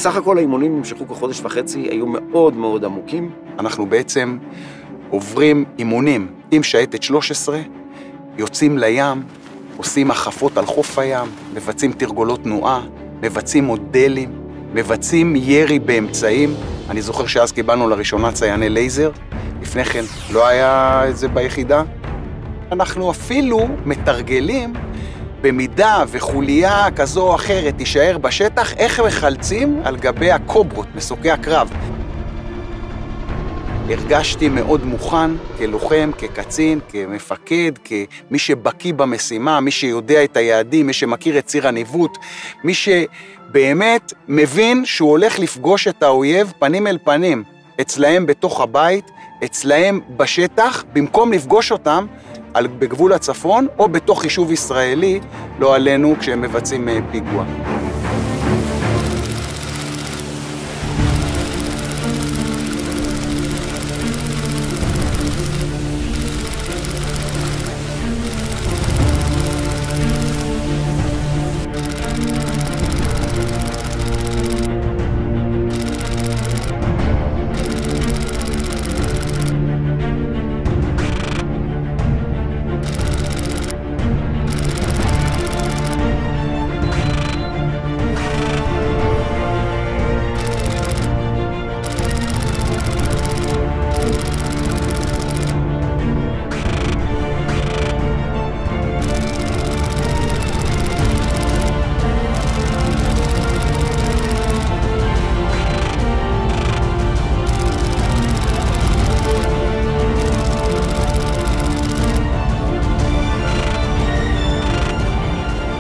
בסך הכל האימונים נמשכו כחודש וחצי, היו מאוד מאוד עמוקים. אנחנו בעצם עוברים אימונים עם שייטת 13, יוצאים לים, עושים החפות על חוף הים, מבצעים תרגולות תנועה, מבצעים מודלים, מבצעים ירי באמצעים. אני זוכר שאז קיבלנו לראשונה צייני לייזר, לפני כן לא היה את זה ביחידה. אנחנו אפילו מתרגלים במידה וחוליה כזו או אחרת תישאר בשטח, איך מחלצים על גבי הקוברות, מסוקי הקרב. הרגשתי מאוד מוכן כלוחם, כקצין, כמפקד, כמי שבקיא במשימה, מי שיודע את היעדים, מי שמכיר את ציר הניווט, מי שבאמת מבין שהוא הולך לפגוש את האויב פנים אל פנים, אצלהם בתוך הבית, אצלהם בשטח, במקום לפגוש אותם בגבול הצפון או בתוך יישוב ישראלי, לא עלינו כשהם מבצעים פיגוע.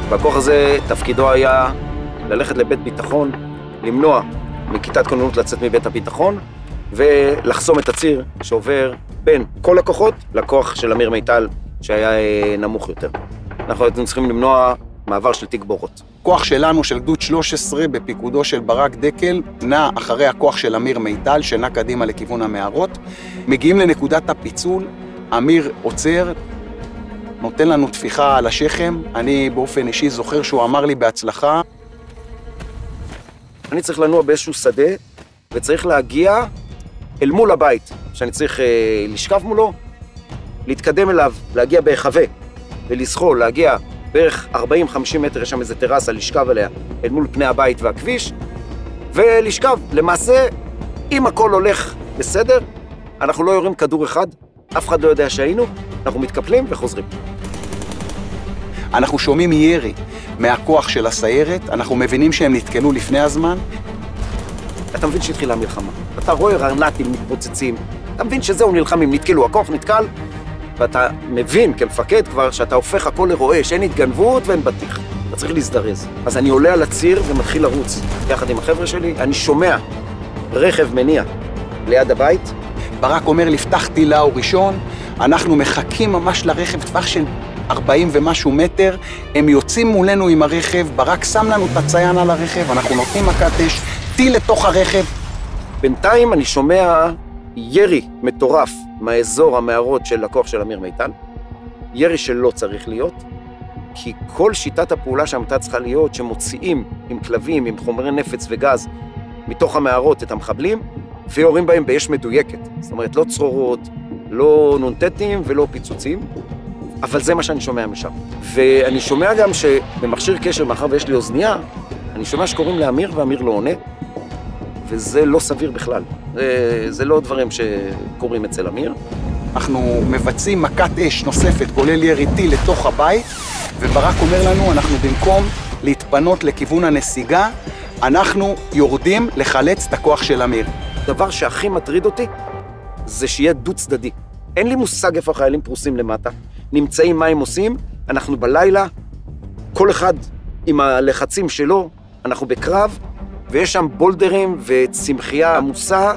והכוח הזה, תפקידו היה ללכת לבית ביטחון, למנוע מכיתת כוננות לצאת מבית הביטחון, ולחסום את הציר שעובר בין כל הכוחות לכוח של אמיר מיטל, שהיה נמוך יותר. אנחנו היינו צריכים למנוע מעבר של תיק בורות. כוח שלנו, של גדוד 13, בפיקודו של ברק דקל, נע אחרי הכוח של אמיר מיטל, שנע קדימה לכיוון המערות. מגיעים לנקודת הפיצול, אמיר עוצר, נותן לנו תפיחה על השכם. אני באופן אישי זוכר שהוא אמר לי בהצלחה. אני צריך לנוע באיזשהו שדה, וצריך להגיע אל מול הבית, שאני צריך לשכב מולו, להתקדם אליו, להגיע בהיחווה, ולסחול, להגיע בערך 40-50 מטר, יש שם איזה טרסה, לשכב עליה, אל מול פני הבית והכביש, ולשכב. למעשה, אם הכל הולך בסדר, אנחנו לא יורים כדור אחד, אף אחד לא יודע שהיינו, אנחנו מתקפלים וחוזרים. אנחנו שומעים ירי מהכוח של הסיירת, אנחנו מבינים שהם נתקלו לפני הזמן. אתה מבין שהתחילה המלחמה, אתה רואה רנטים מתפוצצים, אתה מבין שזהו נלחמים, נתקלו, הכוח נתקל, ואתה מבין כמפקד כבר שאתה הופך הכל לרואה, שאין התגנבות ואין בטיח. אתה צריך להזדרז. אז אני עולה על הציר ומתחיל לרוץ יחד עם החבר'ה שלי, אני שומע רכב מניע ליד הבית. ברק אומר לפתח טילה או ראשון, אנחנו מחכים ממש לרכב, טווח של 40 ומשהו מטר, הם יוצאים מולנו עם הרכב, ברק שם לנו את הציין על הרכב, אנחנו נותנים מכת אש, טיל לתוך הרכב. בינתיים אני שומע ירי מטורף מהאזור המערות של הכוח של אמיר מיטל, ירי שלא צריך להיות, כי כל שיטת הפעולה שהייתה צריכה להיות, שמוציאים עם כלבים, עם חומרי נפץ וגז, מתוך המערות את המחבלים, ויורים בהם באש מדויקת. זאת אומרת, לא צרורות, לא נונטטים ולא פיצוצים, אבל זה מה שאני שומע משם. ואני שומע גם שבמכשיר קשר, מאחר ויש לי אוזנייה, אני שומע שקוראים לאמיר ואמיר לא עונה, וזה לא סביר בכלל. זה לא דברים שקורים אצל אמיר. אנחנו מבצעים מכת אש נוספת, כולל ירי טיל לתוך הבית, וברק אומר לנו, אנחנו במקום להתפנות לכיוון הנסיגה, אנחנו יורדים לחלץ את הכוח של אמיר. הדבר שהכי מטריד אותי, זה שיהיה דו צדדי. אין לי מושג איפה החיילים פרוסים למטה, נמצאים מה הם עושים, אנחנו בלילה, כל אחד עם הלחצים שלו, אנחנו בקרב, ויש שם בולדרים וצמחייה עמוסה,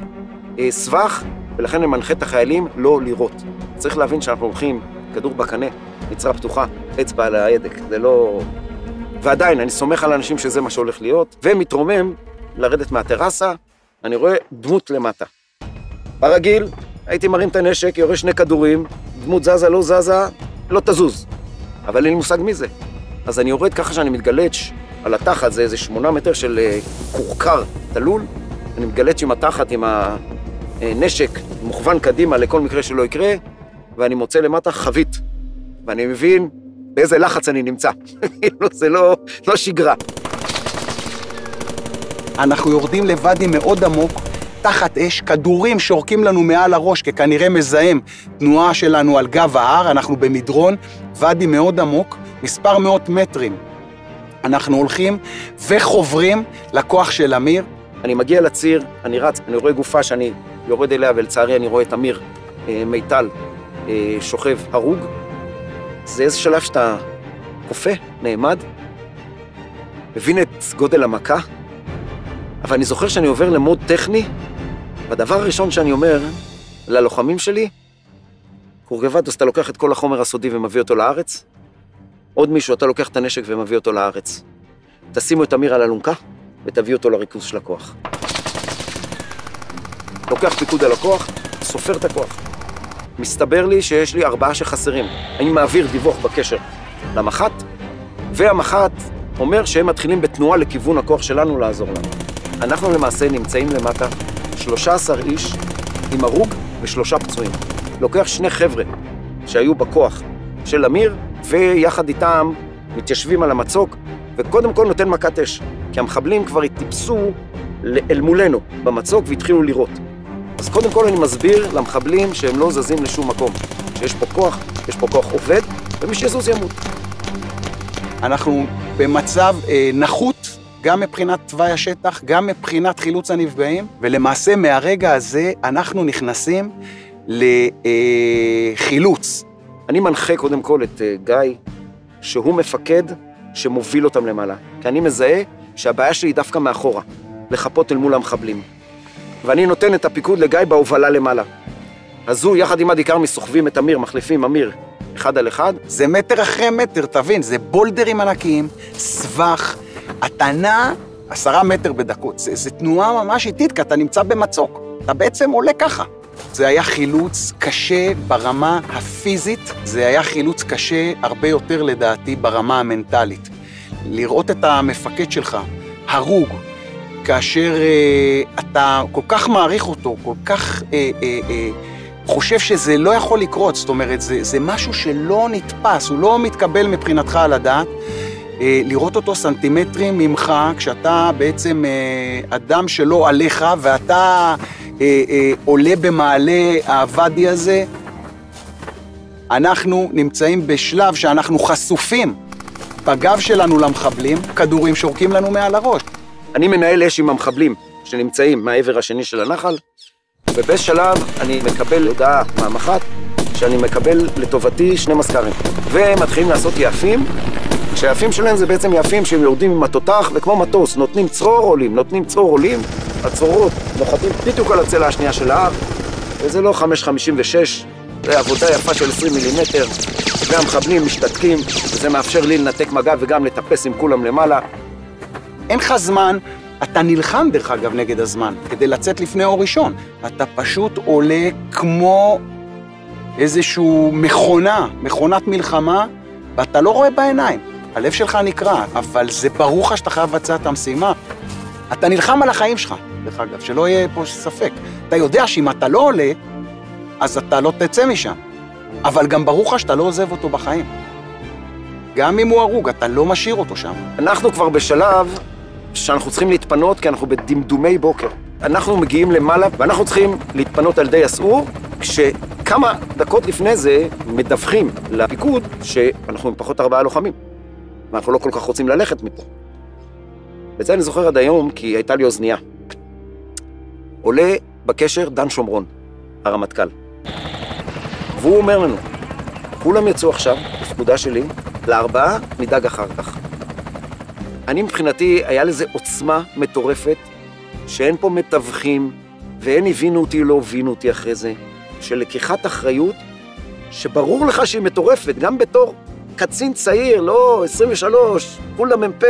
סבך, ולכן אני מנחה את החיילים לא לירות. צריך להבין שאנחנו הולכים, כדור בקנה, נצרה פתוחה, אצבע על ההדק, זה לא... ועדיין, אני סומך על אנשים שזה מה שהולך להיות, ומתרומם לרדת מהטרסה, אני רואה דמות למטה. ברגיל, הייתי מרים את הנשק, יורה 2 כדורים, דמות זזה, לא זזה, לא תזוז. אבל אין לי מושג מי זה. אז אני יורד ככה שאני מתגלץ' על התחת, זה איזה 8 מטר של קורקר תלול, אני מתגלץ' עם התחת, עם הנשק, מוכוון קדימה לכל מקרה שלא יקרה, ואני מוצא למטה חבית, ואני מבין באיזה לחץ אני נמצא. זה לא שגרה. אנחנו יורדים לוואדי מאוד עמוק, תחת אש, כדורים שורקים לנו מעל הראש, ככנראה מזהם תנועה שלנו על גב ההר, אנחנו במדרון, ואדי מאוד עמוק, מספר 100 מטרים. אנחנו הולכים וחוברים לכוח של אמיר. אני מגיע לציר, אני רץ, אני רואה גופה שאני יורד אליה, ולצערי אני רואה את אמיר מיטל שוכב הרוג. זה איזה שלב שאתה קופה, נעמד, מבין את גודל המכה, אבל אני זוכר שאני עובר למוד טכני, והדבר הראשון שאני אומר ללוחמים שלי, קורגבטוס, אתה לוקח את כל החומר הסודי ומביא אותו לארץ, עוד מישהו, אתה לוקח את הנשק ומביא אותו לארץ. תשימו את אמיר על אלונקה ותביא אותו לריכוז של הכוח. לוקח פיקוד על הכוח, סופר את הכוח. מסתבר לי שיש לי 4 שחסרים. אני מעביר דיווח בקשר למח"ט, והמח"ט אומר שהם מתחילים בתנועה לכיוון הכוח שלנו לעזור לנו. אנחנו למעשה נמצאים למטה 13 איש עם הרוג ו3 פצועים. לוקח 2 חבר'ה שהיו בכוח של אמיר, ויחד איתם מתיישבים על המצוק, וקודם כל נותן מכת אש, כי המחבלים כבר התטיפסו אל מולנו במצוק והתחילו לירות. אז קודם כל אני מסביר למחבלים שהם לא זזים לשום מקום, שיש פה כוח, יש פה כוח עובד, ומי שיזוז ימות. אנחנו במצב נחות, גם מבחינת תוואי השטח, גם מבחינת חילוץ הנפגעים, ולמעשה מהרגע הזה אנחנו נכנסים לחילוץ. אני מנחה קודם כל את גיא, שהוא מפקד שמוביל אותם למעלה, כי אני מזהה שהבעיה שלי היא דווקא מאחורה, לחפות אל מול המחבלים. ואני נותן את הפיקוד לגיא בהובלה למעלה. אז הוא יחד עם הדיקר מסוחבים את אמיר, מחליפים אמיר 1 על 1. זה מטר אחרי מטר, תבין, זה בולדרים ענקיים, סבך, אתה נע 10 מטר בדקות. זה תנועה ממש איטית, כי אתה נמצא במצוק. אתה בעצם עולה ככה. זה היה חילוץ קשה ברמה הפיזית, זה היה חילוץ קשה הרבה יותר לדעתי ברמה המנטלית. לראות את המפקד שלך, הרוג, כאשר אתה כל כך מעריך אותו, כל כך חושב שזה לא יכול לקרות, זאת אומרת, זה משהו שלא נתפס, הוא לא מתקבל מבחינתך על הדעת, לראות אותו סנטימטרים ממך, כשאתה בעצם אדם שלא עליך, ואתה עולה במעלה הוואדי הזה, אנחנו נמצאים בשלב שאנחנו חשופים בגב שלנו למחבלים, כדורים שורקים לנו מעל הראש. אני מנהל אש עם המחבלים שנמצאים מהעבר השני של הנחל, ובאיזה שלב אני מקבל הודעה מהמח"ט שאני מקבל לטובתי 2 מזכ"רים, והם מתחילים לעשות יעפים, כשהיעפים שלהם זה בעצם יעפים שהם יורדים עם התותח, וכמו מטוס, נותנים צרור עולים, הצרורות נוחתים בדיוק על הצלע השנייה של ההר, וזה לא 5.56, זה עבודה יפה של 20 מילימטר, והמחבלים משתתקים, וזה מאפשר לי לנתק מגע וגם לטפס עם כולם למעלה. אין לך זמן, אתה נלחם דרך אגב נגד הזמן, כדי לצאת לפני אור ראשון. אתה פשוט עולה כמו איזשהו מכונת מלחמה, ואתה לא רואה בעיניים. הלב שלך נקרע, אבל זה ברור לך שאתה חייב לבצע את המשימה. אתה נלחם על החיים שלך, דרך אגב, שלא יהיה פה ספק. אתה יודע שאם אתה לא עולה, אז אתה לא תצא משם. אבל גם ברור לך שאתה לא עוזב אותו בחיים. גם אם הוא הרוג, אתה לא משאיר אותו שם. אנחנו כבר בשלב שאנחנו צריכים להתפנות, כי אנחנו בדמדומי בוקר. אנחנו מגיעים למעלה, ואנחנו צריכים להתפנות על די אסור, כשכמה דקות לפני זה מדווחים לפיקוד שאנחנו עם פחות 4 לוחמים, ואנחנו לא כל כך רוצים ללכת מפה. ואת זה אני זוכר עד היום, כי הייתה לי אוזנייה. עולה בקשר דן שומרון, הרמטכ"ל. והוא אומר לנו, כולם יצאו עכשיו, בפקודה שלי, ל4 נדאג אחר כך. אני מבחינתי, היה לזה עוצמה מטורפת, שאין פה מתווכים, ואין הבינו אותי, לא הבינו אותי אחרי זה, של לקיחת אחריות, שברור לך שהיא מטורפת, גם בתור קצין צעיר, לא 23, כולה מ"פ,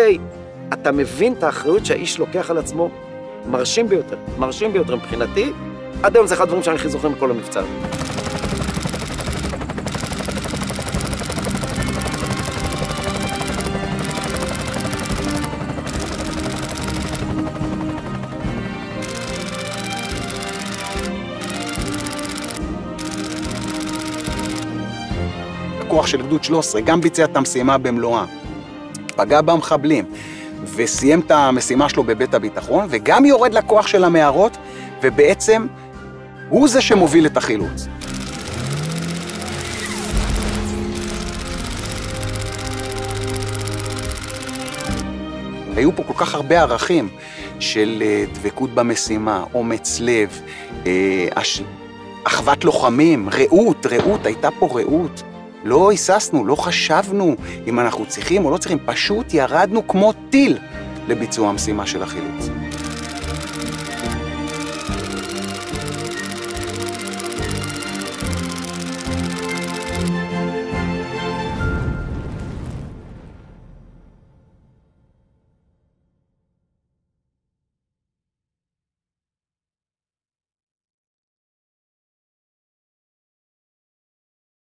אתה מבין את האחריות שהאיש לוקח על עצמו, מרשים ביותר מבחינתי, עד היום זה אחד הדברים שאני הכי זוכר מכל המבצע. הכוח של גדוד 13 גם ביצע את המשימה במלואה, פגע במחבלים, וסיים את המשימה שלו בבית הביטחון, וגם יורד לכוח של המערות, ובעצם הוא זה שמוביל את החילוץ. היו פה כל כך הרבה ערכים של דבקות במשימה, אומץ לב, אחוות לוחמים, רעות, הייתה פה רעות. לא היססנו, לא חשבנו אם אנחנו צריכים או לא צריכים, פשוט ירדנו כמו טיל לביצוע המשימה של החילוץ.